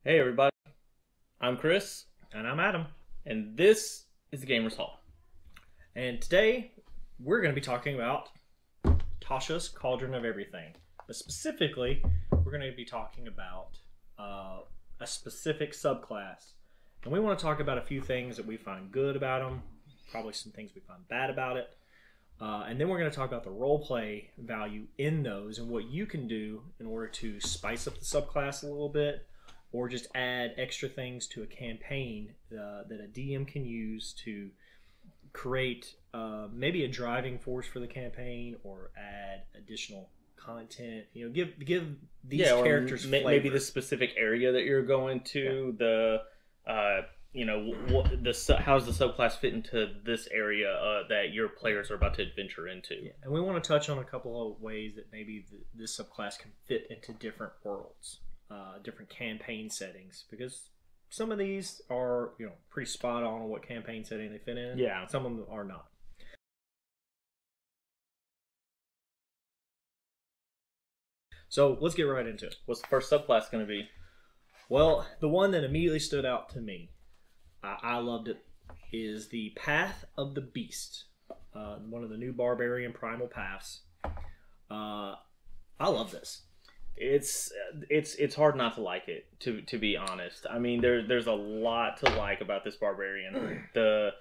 Hey everybody, I'm Chris, And I'm Adam. and this is the Gamers Hall. And today we're going to be talking about Tasha's Cauldron of Everything. But specifically, we're going to be talking about a specific subclass. And we want to talk about a few things that we find good about them, probably some things we find bad about it. And then we're going to talk about the roleplay value in those and what you can do in order to spice up the subclass a little bit, or just add extra things to a campaign that a DM can use to create maybe a driving force for the campaign, or add additional content. You know, give these characters flavor. Maybe the specific area that you're going to. The how's the subclass fit into this area that your players are about to adventure into. Yeah. And we want to touch on a couple of ways that maybe this subclass can fit into different worlds. Different campaign settings, because some of these are pretty spot on what campaign setting they fit in. Yeah, some of them are not. So let's get right into it. What's the first subclass going to be? Well, the one that immediately stood out to me, I loved it, is the Path of the Beast, one of the new Barbarian Primal Paths. I love this. It's hard not to like it, to be honest. I mean, there's a lot to like about this barbarian. The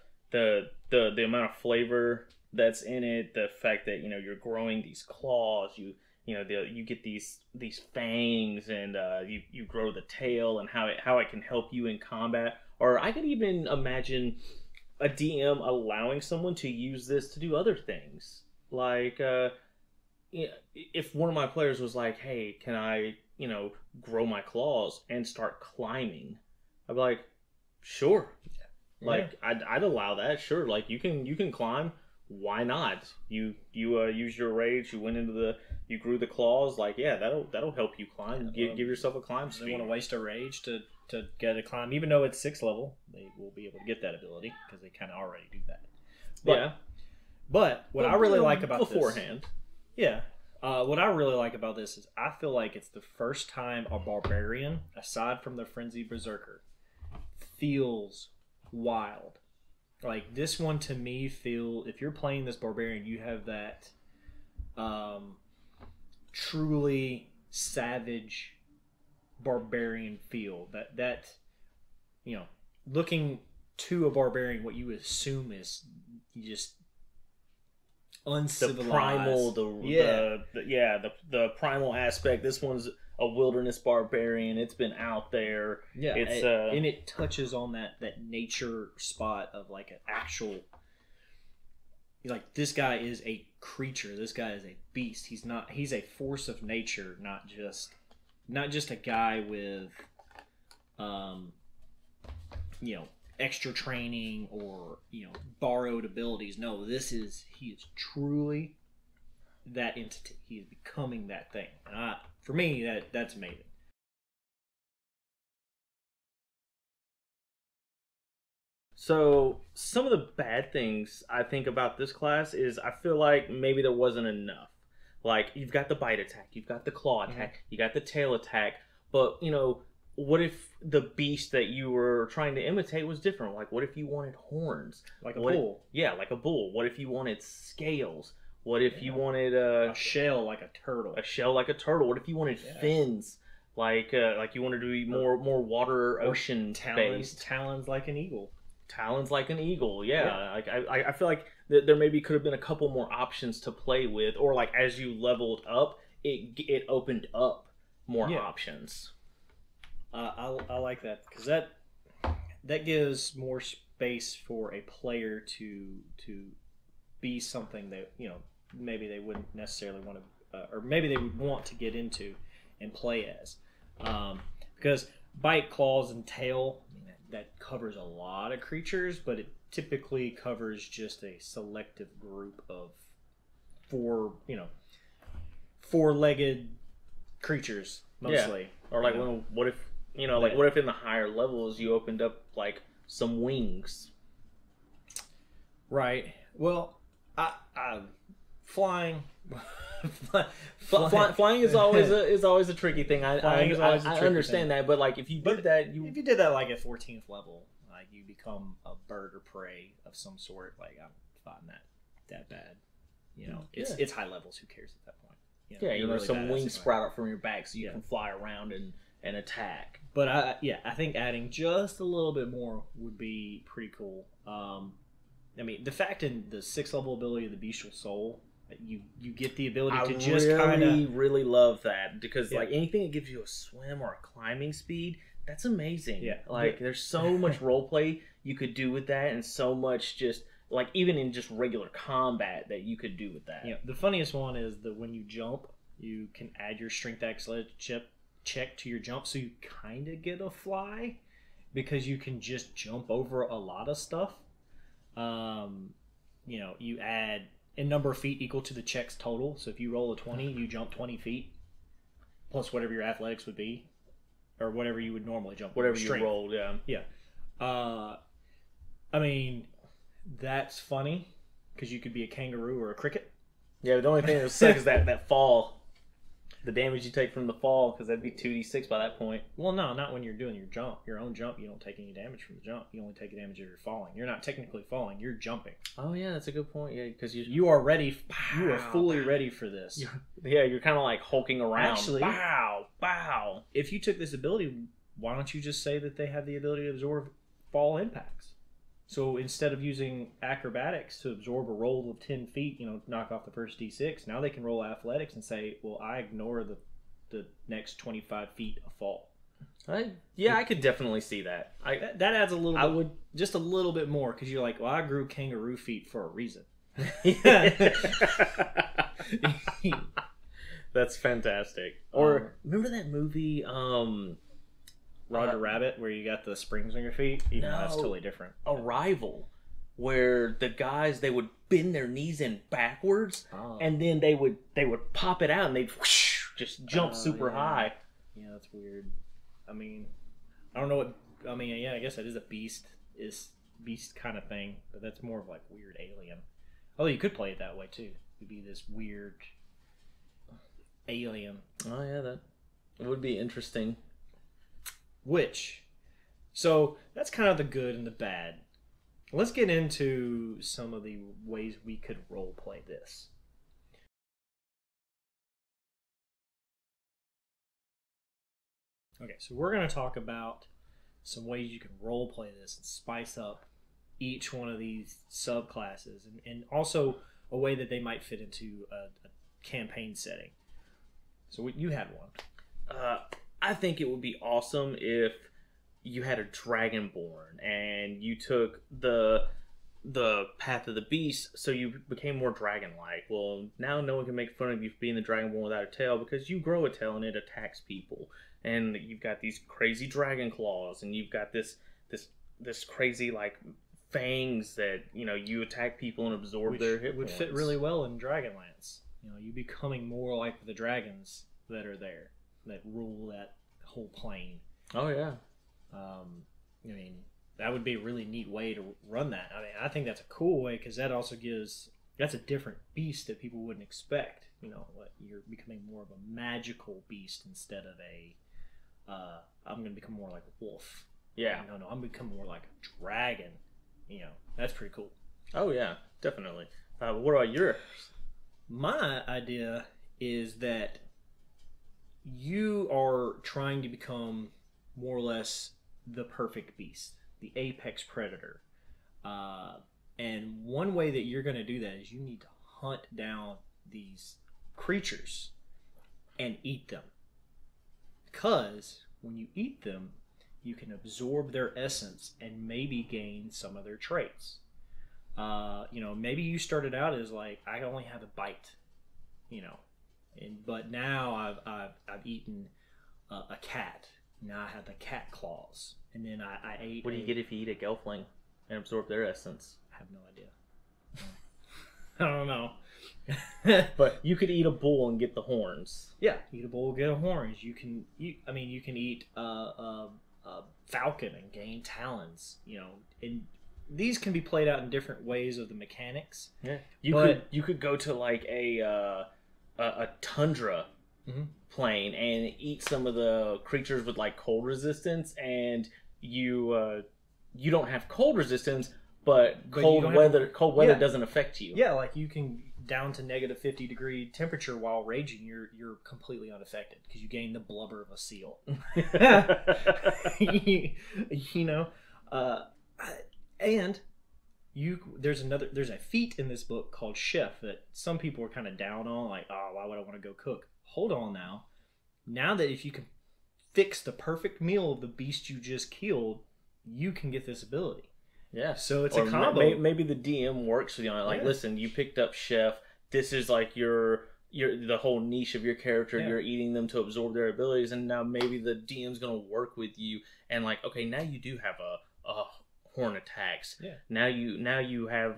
amount of flavor that's in it, the fact that you're growing these claws, you get these fangs, and you grow the tail, and how it can help you in combat. Or I could even imagine a DM allowing someone to use this to do other things, like if one of my players was like, hey, can I, grow my claws and start climbing? I'd be like, sure. Yeah. Like, I'd allow that. Sure. Like, you can climb. Why not? You use your rage. You grew the claws. Like, yeah, that'll help you climb. Yeah, give yourself a climb speed. They want to waste a rage to get a climb, even though it's 6th level. They will be able to get that ability because they kind of already do that. But what I really like about beforehand. This, yeah. What I really like about this is I feel like it's the first time a barbarian, aside from the frenzied berserker, feels wild. Like, this one to me if you're playing this barbarian, you have that truly savage barbarian feel. That looking to a barbarian, what you assume is just uncivilized. The primal, the primal aspect. This one's a wilderness barbarian. It's been out there. Yeah, and it touches on that nature spot of like an actual. Like, this guy is a creature. This guy is a beast. He's a force of nature, not just a guy with, extra training or borrowed abilities. No, he is truly that entity. He is becoming that thing. And for me, that's amazing. So some of the bad things I think about this class is I feel like maybe there wasn't enough. Like, you've got the bite attack, you've got the claw attack, you got the tail attack, but what if the beast that you were trying to imitate was different? Like, what if you wanted horns? Like a bull. Yeah, like a bull. What if you wanted scales? What if you wanted a shell like a turtle? A shell like a turtle. What if you wanted fins? Like you wanted to be more water, ocean based. Talons like an eagle. Talons like an eagle, yeah. Like I feel like there maybe could have been a couple more options to play with, or like as you leveled up, it opened up more options. I like that, because that gives more space for a player to be something that maybe they wouldn't necessarily want to, or maybe they would want to get into and play as, because bite, claws, and tail, that covers a lot of creatures, but it typically covers just a selective group of four-legged creatures mostly. Yeah. Or like, what if what if in the higher levels you opened up like some wings? Right. Well, I flying Flying is always a tricky thing. I understand thing. that, but like if you did that like at 14th level, like you become a bird or prey of some sort. Like I'm finding that bad. You know, it's high levels. Who cares at that point? You know, really some wings sprout out from your back so you can fly around and attack. But I think adding just a little bit more would be pretty cool. I mean, the fact in the 6th level ability of the Bestial Soul, you get the ability to just kind of really love that because like anything that gives you a swim or a climbing speed, that's amazing. Yeah, like there's so much roleplay you could do with that, and so much just like even in just regular combat that you could do with that. Yeah, the funniest one is that when you jump, you can add your strength check to your jump, so you kind of get a fly because you can just jump over a lot of stuff. You know, you add a number of feet equal to the check's total. So if you roll a 20, you jump 20 feet plus whatever your athletics would be, or whatever you would normally jump. Whatever you rolled, yeah. I mean, that's funny because you could be a kangaroo or a cricket. Yeah, the only thing that sucks is that fall. The damage you take from the fall, because that'd be 2d6 by that point. Well, no, not when you're doing your own jump. You don't take any damage from the jump. You only take damage if you're falling. You're not technically falling. You're jumping. Oh yeah, that's a good point. Yeah, because you are ready. You are fully ready for this. You're kind of like hulking around. Actually, bow. If you took this ability, why don't you just say that they have the ability to absorb fall impacts? So instead of using acrobatics to absorb a roll of 10 feet, knock off the first d6, now they can roll athletics and say, well, I ignore the next 25 feet of fall. I could definitely see that. That adds a little just a little bit more, because you're like, well, I grew kangaroo feet for a reason. That's fantastic. Or remember that movie... Roger Rabbit, where you got the springs on your feet? Even though that's totally different. Arrival, where the guys, they would bend their knees in backwards, and then they would pop it out, and they'd whoosh, just jump super high. Yeah, that's weird. I mean, I don't know what... I mean, yeah, I guess that is a beast kind of thing, but that's more of like weird alien. Although you could play it that way, too. You'd be this weird alien. Oh, yeah, that would be interesting. So that's kind of the good and the bad. Let's get into some of the ways we could role play this. Okay, so we're going to talk about some ways you can role play this and spice up each one of these subclasses, and also a way that they might fit into a campaign setting. So you had one. I think it would be awesome if you had a Dragonborn and you took the path of the beast, so you became more dragon-like. Well, now no one can make fun of you for being the Dragonborn without a tail, because you grow a tail and it attacks people. And you've got these crazy dragon claws, and you've got this crazy like fangs that you attack people and absorb their hit points. Would fit really well in Dragonlance. You becoming more like the dragons that are there, that rule that whole plane. Oh yeah. I mean, that would be a really neat way to run that. I mean, I think that's a cool way, because that also that's a different beast that people wouldn't expect. You're becoming more of a magical beast instead of I'm going to become more like a wolf. Yeah. No, I'm becoming more like a dragon. That's pretty cool. Oh yeah, definitely. What about yours? My idea is that you are trying to become more or less the perfect beast, the apex predator. And one way that you're going to do that is you need to hunt down these creatures and eat them. Because when you eat them, you can absorb their essence and maybe gain some of their traits. Maybe you started out as like, I only have a bite, but now I've eaten a cat. Now I have the cat claws, and then I ate. What do you get if you eat a gelfling and absorb their essence? I have no idea. I don't know. But you could eat a bull and get the horns. Yeah, eat a bull, get a horns. You can eat a falcon and gain talons. And these can be played out in different ways of the mechanics. Yeah, you could go to like a tundra plane and eat some of the creatures with like cold resistance, and you don't have cold resistance, but cold weather doesn't affect you. Yeah, like you can down to negative 50-degree temperature while raging. You're completely unaffected because you gain the blubber of a seal. You know, and there's a feat in this book called chef that some people are kind of down on, like, oh, why would I want to go cook? Hold on now that if you can fix the perfect meal of the beast you just killed, you can get this ability. Yeah. So it's a combo. Maybe the DM works with you on it. Like, listen, you picked up chef. This is like the whole niche of your character. You're eating them to absorb their abilities, and now maybe the DM's gonna work with you and like, okay, now you do have a horn attacks. Yeah. Now you have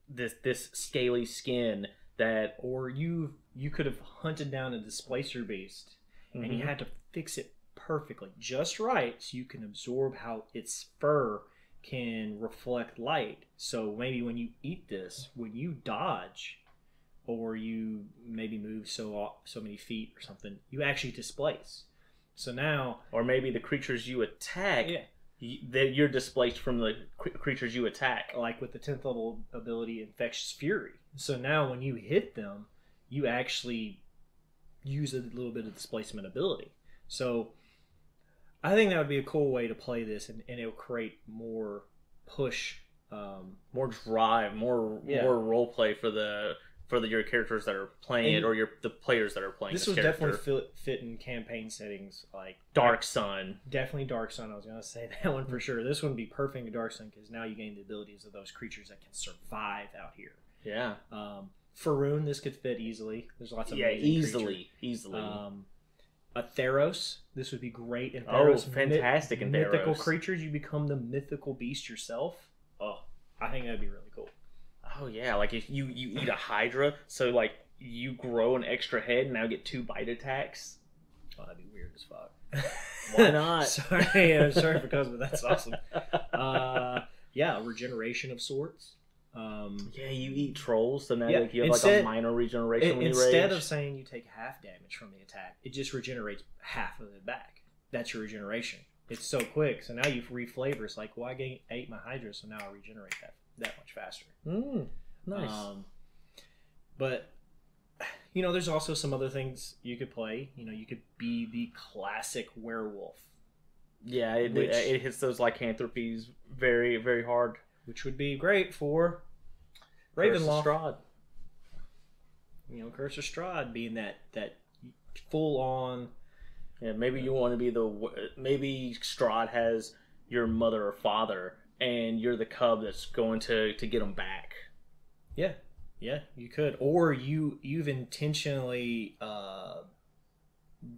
this scaly skin that, or you could have hunted down a displacer beast, and you had to fix it perfectly, just right, so you can absorb how its fur can reflect light. So maybe when you eat this, when you dodge, or you maybe move so many feet or something, you actually displace. So now, or maybe the creatures you attack, you're displaced from the creatures you attack. Like with the 10th level ability, Infectious Fury. So now when you hit them, you actually use a little bit of displacement ability. So I think that would be a cool way to play this, and it'll create more push, more drive, more role play for your characters that are playing it, or the players that are playing this character. This would definitely fit in campaign settings like Dark Sun. Definitely Dark Sun. I was going to say that one for sure. This would be perfect in Dark Sun because now you gain the abilities of those creatures that can survive out here. Yeah. Faroon, this could fit easily. There's lots of easily. A Theros, this would be great in Theros. Fantastic in Theros. Mythical creatures, you become the mythical beast yourself. Oh, I think that'd be really cool. Oh yeah, like if you eat a Hydra, so like you grow an extra head and now get 2 bite attacks. Oh, that'd be weird as fuck. Why not? Sorry for cause, but that's awesome. Regeneration of sorts. You eat trolls, so now you have like a minor regeneration when you rage. Instead of saying you take half damage from the attack, it just regenerates half of it back. That's your regeneration. It's so quick. So now you reflavor. It's like, well, I ate my Hydra, so now I regenerate that much faster. Nice. But there's also some other things you could play. You could be the classic werewolf. Yeah, it hits those lycanthropies very, very hard. Which would be great for Ravenloft. Curse of Strahd. Curse of Strahd being that full on. Yeah, maybe you want to be maybe Strahd has your mother or father, and you're the cub that's going to get them back. Yeah, you could, or you've intentionally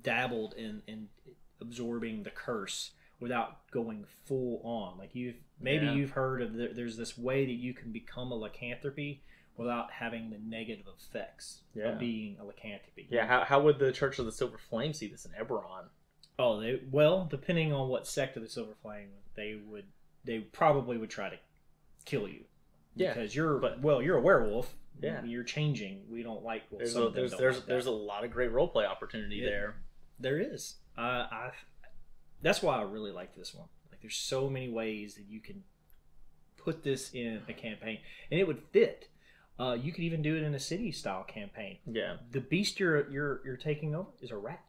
dabbled in absorbing the curse without going full on. Like you've heard of there's this way that you can become a lycanthropy without having the negative effects of being a lycanthropy. Yeah, how would the Church of the Silver Flame see this in Eberron? Oh, depending on what sect of the Silver Flame, they probably would try to kill you. Yeah, because you're a werewolf. Yeah, you're changing. We don't like. There's a lot of great roleplay opportunity there. There is. That's why I really like this one. Like, there's so many ways that you can put this in a campaign, and it would fit. You could even do it in a city-style campaign. Yeah. The beast you're taking over is a rat.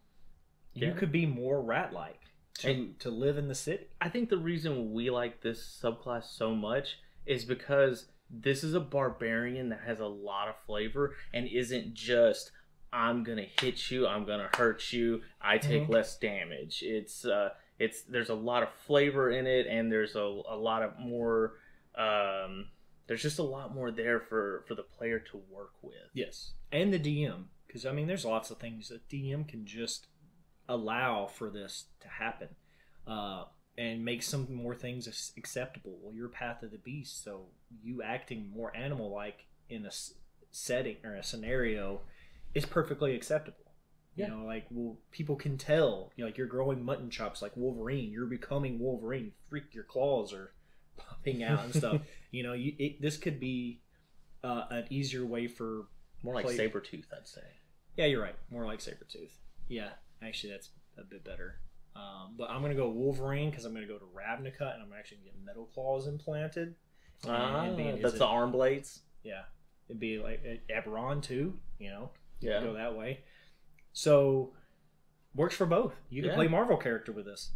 You could be more rat-like to live in the city. I think the reason we like this subclass so much is because this is a barbarian that has a lot of flavor and isn't just, I'm gonna hit you, I'm gonna hurt you, I take less damage. There's a lot of flavor in it, and there's a lot of more. There's just a lot more there for the player to work with. Yes, and the DM, because there's lots of things that DM can just allow for this to happen, and make some more things acceptable. Well, you're Path of the Beast, so you acting more animal-like in a setting or a scenario is perfectly acceptable. People can tell. You're growing mutton chops like Wolverine. You're becoming Wolverine. Freak, your claws are popping out and stuff. This could be an easier way for more like Sabretooth, I'd say. Yeah, you're right. More like Sabretooth. Yeah, actually, that's a bit better. But I'm going to go Wolverine because I'm going to go to Ravnica and I'm actually going to get Metal Claws implanted. That's the arm blades. Yeah. It'd be like Eberron too, you know? Yeah. Go that way. So, works for both. You can play Marvel character with this.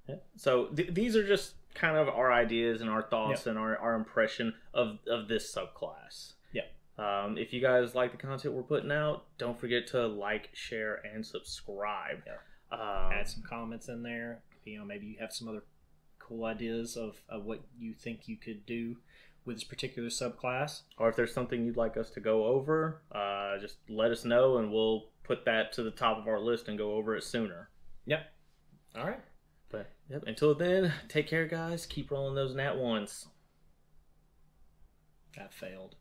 Yeah. So, these are just kind of our ideas and our thoughts and our impression of this subclass. Yeah. If you guys like the content we're putting out, don't forget to like, share, and subscribe. Yeah. Add some comments in there. You know, maybe you have some other cool ideas of what you think you could do with this particular subclass. Or if there's something you'd like us to go over, just let us know and we'll put that to the top of our list and go over it sooner. Yep. All right. But until then, take care, guys. Keep rolling those nat ones. That failed.